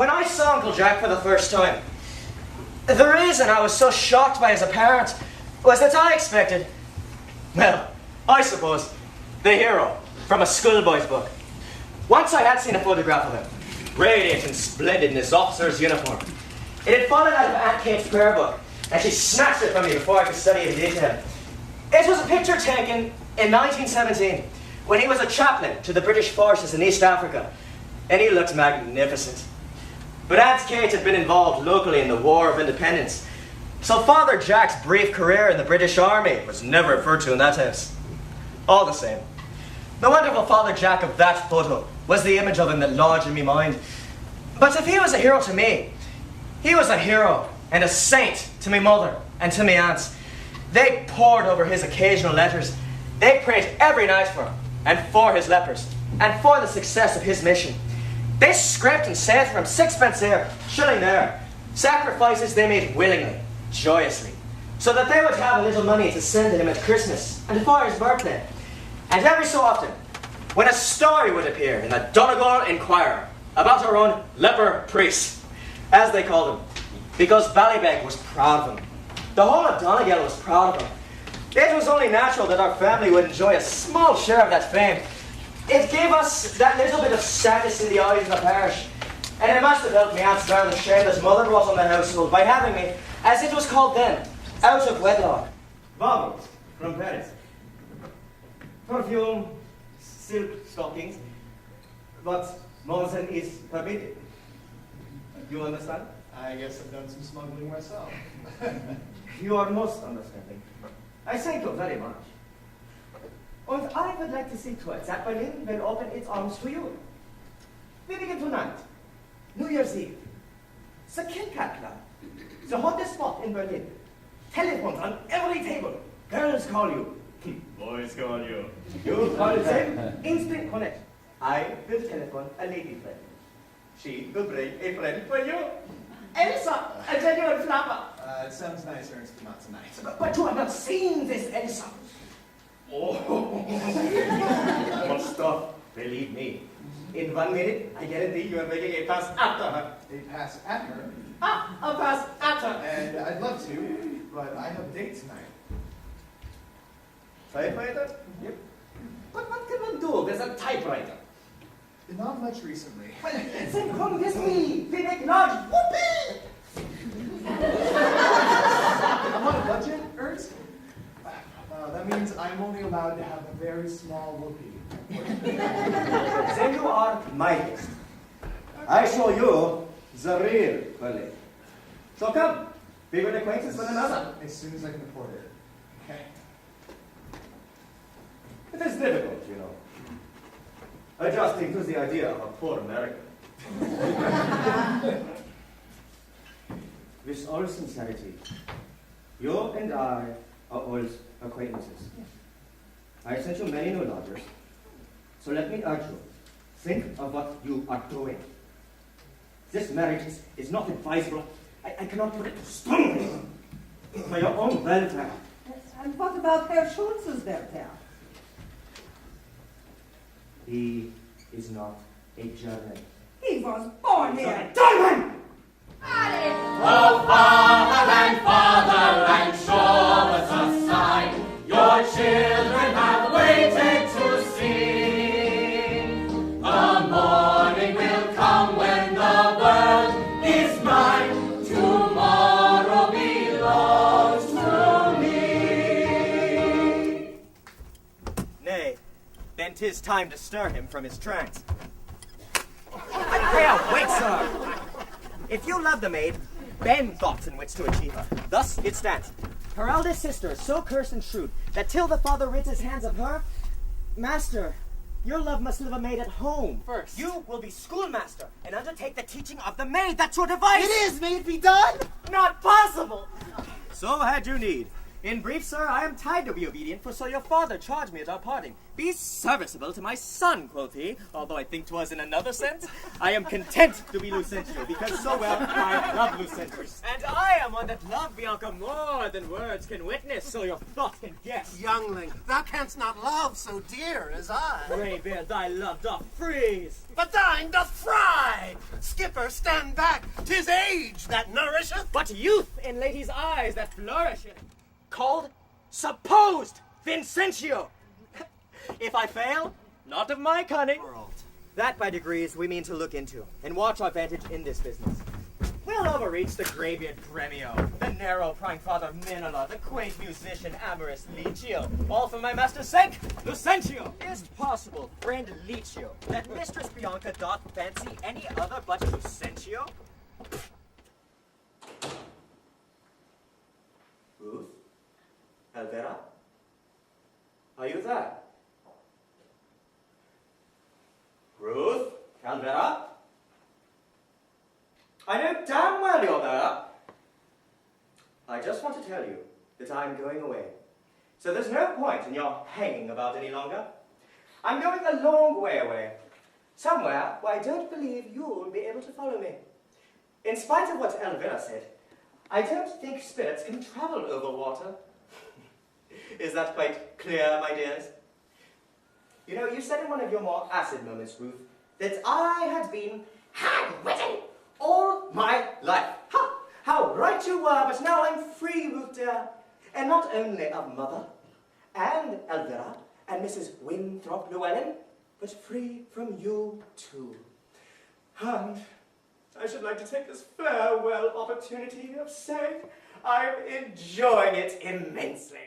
When I saw Uncle Jack for the first time, the reason I was so shocked by his appearance was that I expected, well, I suppose, the hero from a schoolboy's book. Once I had seen a photograph of him, radiant and splendid in his officer's uniform. It had fallen out of Aunt Kate's prayer book, and she snatched it from me before I could study it in detail. It was a picture taken in 1917, when he was a chaplain to the British forces in East Africa, and he looked magnificent. But Aunt Kate had been involved locally in the War of Independence, so Father Jack's brief career in the British Army was never referred to in that house. All the same, the wonderful Father Jack of that photo was the image of him that lodged in my mind. But if he was a hero to me, he was a hero and a saint to my mother and to my aunts. They pored over his occasional letters. They prayed every night for him and for his lepers and for the success of his mission. They scraped and saved for him sixpence here, shilling there, sacrifices they made willingly, joyously, so that they would have a little money to send to him at Christmas and for his birthday. And every so often, when a story would appear in the Donegal Inquirer about our own leper priest, as they called him, because Ballybeg was proud of him. The whole of Donegal was proud of him. It was only natural that our family would enjoy a small share of that fame. It gave us that little bit of status in the eyes of the parish, and it must have helped me answer the shame that mother brought on the household by having me, as it was called then, out of wedlock. Baubles from Paris, perfume, silk stockings, but Monsen is forbidden. You understand? I guess I've done some smuggling myself. You are most understanding. I thank you very much. And I would like to see to it that Berlin will open its arms to you. We begin tonight, New Year's Eve. The Kilcat Club, the hottest spot in Berlin. Telephones on every table. Girls call you. Boys call you. You call them instant connect. I will telephone a lady friend. She will bring a friend for you. Elsa, a genuine flapper. It sounds nice, Ernst, but not tonight. But you have not seen this Elsa. Oh, what stuff, believe me. In 1 minute, I guarantee you are making a pass after her. A pass at her? A pass after. And I'd love to, but I have a date tonight. Typewriter? Yep. But what can one do with a typewriter? Not much recently. Well, then come with me. We make large whoopee. I'm on a budget, Ernst? That means I'm only allowed to have a very small whoopee. Then you are my guest. I show you the real Berlin. So come, be good acquaintance with another. As soon as I can afford it. Okay. It is difficult, you know. Adjusting to the idea of a poor American. With all sincerity, you and I are old acquaintances. I have sent you many new lodgers, so let me urge you, think of what you are doing. This marriage is not advisable. I cannot put it too strongly. For your own welfare. And what about Herr Schulze's welfare? He is not a German. He was born here. German! Oh, fatherland, fatherland, show us a sign. Your children have waited to see. The morning will come when the world is mine. Tomorrow belongs to me. Nay, then 'tis time to stir him from his trance. Pray awake, sir! If you love the maid, bend thoughts in which to achieve her. Thus it stands. Her eldest sister is so cursed and shrewd that till the father rids his hands of her, master, your love must live a maid at home. First. You will be schoolmaster and undertake the teaching of the maid. That's your device. It is, may it be done? Not possible. So had you need. In brief, sir, I am tied to be obedient, for so your father charged me at our parting. Be serviceable to my son, quoth he, although I think 'twas in another sense. I am content to be Lucentio, because so well I love Lucentius. And I am one that love Bianca more than words can witness, so your thought can guess. Youngling, thou canst not love so dear as I. Greybeard, thy love doth freeze. But thine doth fry. Skipper, stand back. 'Tis age that nourisheth. But youth in ladies' eyes that flourisheth. Called supposed Vincentio. If I fail, not of my cunning. That by degrees we mean to look into, and watch our vantage in this business. We'll overreach the greybeard Gremio, the narrow prime father Minola, the quaint musician amorous Licio, all for my master's sake, Lucentio. Is't possible, friend Licio, that Mistress Bianca doth fancy any other but Lucentio? Ruth? Elvira? Are you there? Ruth? Elvira? I know damn well you're there. I just want to tell you that I'm going away. So there's no point in your hanging about any longer. I'm going a long way away. Somewhere where I don't believe you'll be able to follow me. In spite of what Elvira said, I don't think spirits can travel over water. Is that quite clear, my dears? You know, you said in one of your more acid moments, Ruth, that I had been hand-written all my life. Ha! How right you were, but now I'm free, Ruth dear. And not only of mother, and Elvira, and Mrs. Winthrop Llewellyn, but free from you too. And I should like to take this farewell opportunity of saying I'm enjoying it immensely.